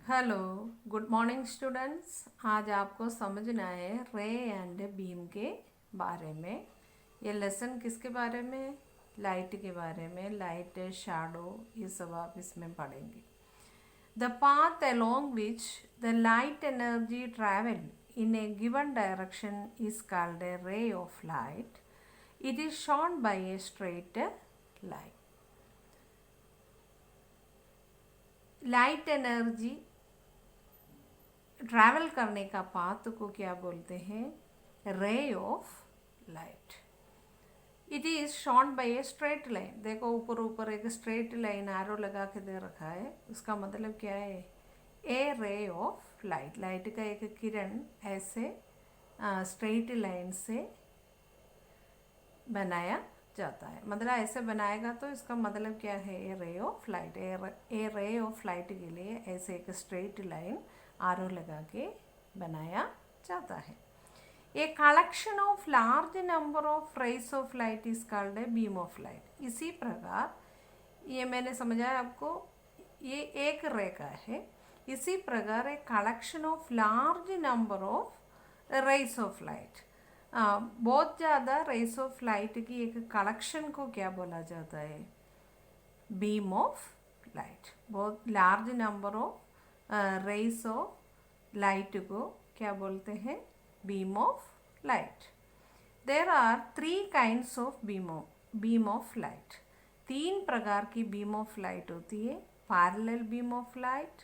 Hello, good morning students. आज आपको समझना है रे एंड बीम के बारे में। ये लेसन किसके बारे में? लाइट के बारे में। लाइट, शैडो, ये सब आप इसमें पढ़ेंगे। The path along which the light energy travel in a given direction is called a ray of light. It is shown by a straight line. Light energy travel करने का पाथ को क्या बोलते हैं? Ray of light. It is shown by a straight line. देखो ऊपर ऊपर एक स्ट्रेट लाइन एरो लगा के दे रखा है. उसका मतलब क्या है? ए रे ऑफ लाइट. लाइट का एक किरण ऐसे स्ट्रेट लाइन से बनाया जाता है. मतलब ऐसे बनाएगा तो इसका मतलब क्या है? ए ray of light. A ray of light के लिए ऐसे एक स्ट्रेट लाइन आरो लगा के बनाया जाता है. A collection of large number of rays of light is called a beam of light. इसी प्रकार ये मैंने समझाया आपको, ये एक रे का है. इसी प्रकार a collection of large number of rays of light, बहुत ज़्यादा रेस ऑफ लाइट की एक कलेक्शन को क्या बोला जाता है? Beam of light. बहुत large number of rays of light को क्या बोलते हैं? Beam of light. There are 3 kinds of beam of light. 3 प्रकार की बीम ऑफ लाइट होती है. Parallel beam of light,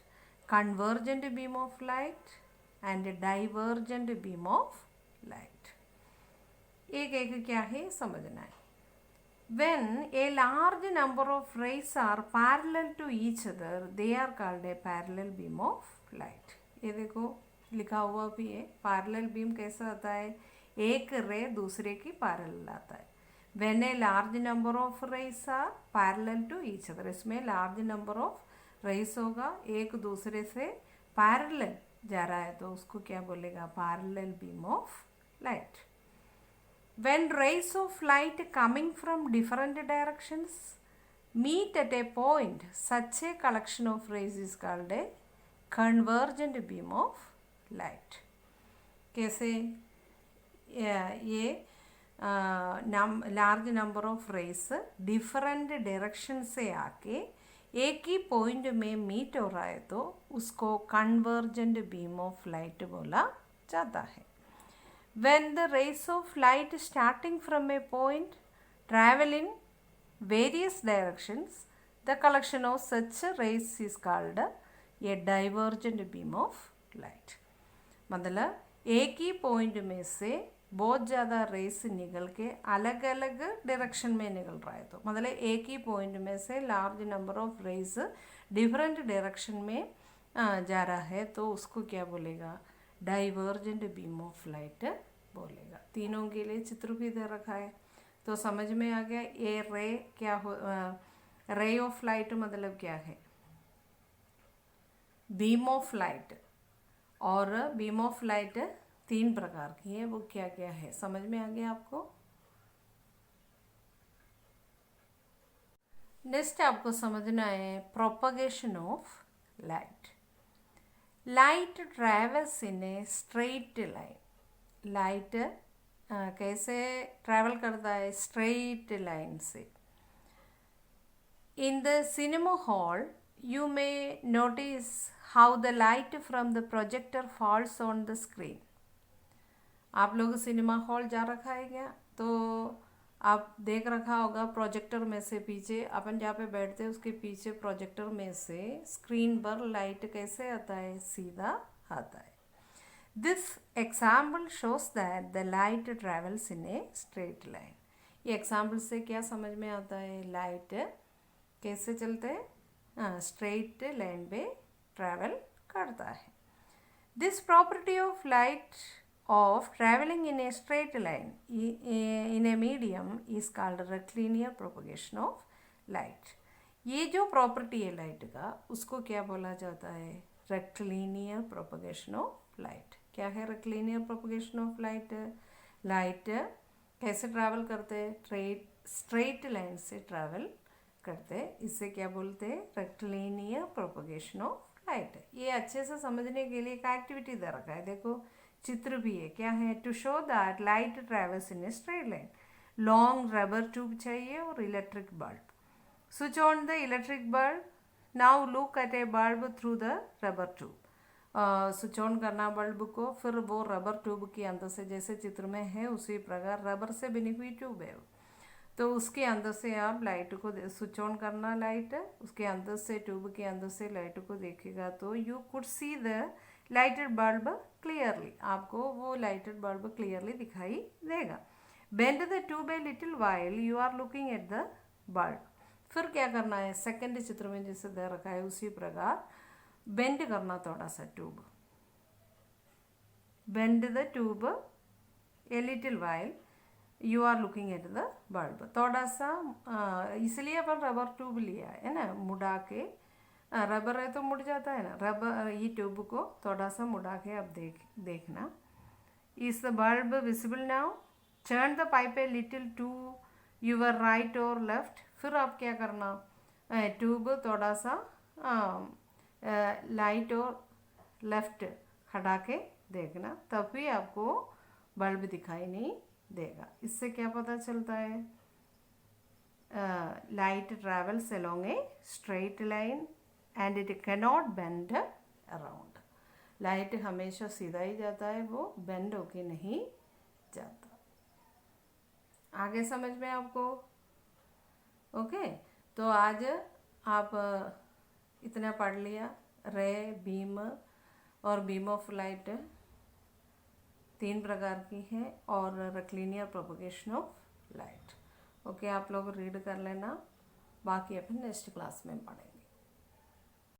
convergent beam of light and divergent beam of light. एक एक क्या है समझना है. When a large number of rays are parallel to each other, they are called a parallel beam of light. ये देखो लिखा हुआ भी है. पैरेलल बीम कैसा आता है? एक रे दूसरे की पैरेलल आता है. When a large number of rays are parallel to each other, इसमें large number of rays होगा, एक दूसरे से पैरेलल जा रहा है तो उसको क्या बोलेगा? Parallel beam of light. When rays of light coming from different directions meet at a point, such a collection of rays is called a convergent beam of light. कैसे? ये large number of rays different direction से आके एक ही point में meet हो रहा है तो उसको कन्वर्जेंट बीम ऑफ लाइट बोला जाता है. When the rays of light starting from a point travel in various directions, the collection of such rays is called a divergent beam of light. मतलब एक ही पॉइंट में से बहुत ज़्यादा रेस निकल के अलग अलग डायरेक्शन में निकल रहा है तो मतलब एक ही पॉइंट में से large number of rays different direction में जा रहा है तो उसको क्या बोलेगा? डाइवर्जेंट बीम ऑफ लाइट बोलेगा. तीनों के लिए चित्र भी दे रखा है तो समझ में आ गया. ये रे क्या हो? रे ऑफ लाइट मतलब क्या है? Beam of light. और बीम ऑफ लाइट 3 प्रकार की है. वो क्या क्या है समझ में आ गया आपको? नेक्स्ट आपको समझना है propagation of light. Light travels in a straight line. Light कैसे ट्रैवल करता है? स्ट्रेट लाइन से. In the cinema hall you may notice how the light from the projector falls on the screen. आप लोग cinema hall जा रखा है क्या? तो आप देख रखा होगा प्रोजेक्टर में से पीछे अपन जहाँ पे बैठते हैं उसके पीछे प्रोजेक्टर में से स्क्रीन पर लाइट कैसे आता है? सीधा आता है. This example shows that the light travels in a straight line. ये एग्जाम्पल से क्या समझ में आता है? लाइट कैसे चलते हैं? स्ट्रेट लाइन पे ट्रैवल करता है. This property of light of traveling in a straight line in a medium is called rectilinear propagation of light. ये जो प्रॉपर्टी है लाइट का उसको क्या बोला जाता है? Rectilinear propagation of light. क्या है rectilinear propagation of light? Light कैसे ट्रैवल करते हैं? स्ट्रेट लाइन से ट्रैवल करते हैं. इससे क्या बोलते हैं? Rectilinear propagation of light. ये अच्छे से समझने के लिए एक एक्टिविटी दे रखा है, देखो चित्र भी है, क्या है, to show that light travels in a straight line. Long rubber tube चाहिए और electric bulb. Switch on the electric bulb, now look at a bulb through the rubber tube. Switch on करना बल्ब को, फिर वो rubber tube के अंदर से, जैसे चित्र में है उसी प्रकार रबर से बनी हुई ट्यूब है, तो उसके अंदर से आप लाइट को स्विच ऑन करना लाइट, उसके अंदर से ट्यूब के अंदर से लाइट को देखेगा तो you could see the lighted bulb clearly, आपको वो लाइटेड बल्ब क्लियरली दिखाई देगा। Bend the tube a little while you are looking at the bulb. फिर क्या करना है, सेकंड चित्र में जैसे दे रखा है उसी प्रकार बेंड करना थोड़ा सा tube, bend the tube a little while you are looking at the bulb. थोड़ा सा इसलिए अपन रबर ट्यूब लिया है ना, मुड़ा के, रबर है तो मुड़ जाता है ना, रबर ये ट्यूब को थोड़ा सा मुड़ा के अब देखना। Is the bulb visible now, turn the pipe a little to your right और लेफ्ट। फिर आप क्या करना, ट्यूब थोड़ा सा लाइट और लेफ्ट हटा के देखना, तभी आपको बल्ब दिखाई नहीं देगा। इससे क्या पता चलता है, light travels along A straight line and it cannot bend around. Light हमेशा सीधा ही जाता है, वो बेंड होके नहीं जाता। आगे समझ में आपको? ओके, तो आज आप इतना पढ़ लिया। रे, बीम और बीम ऑफ लाइट 3 प्रकार की है, और rectilinear propagation of light. Okay, आप लोग रीड कर लेना, बाकी अपन नेक्स्ट क्लास में पढ़ेंगे।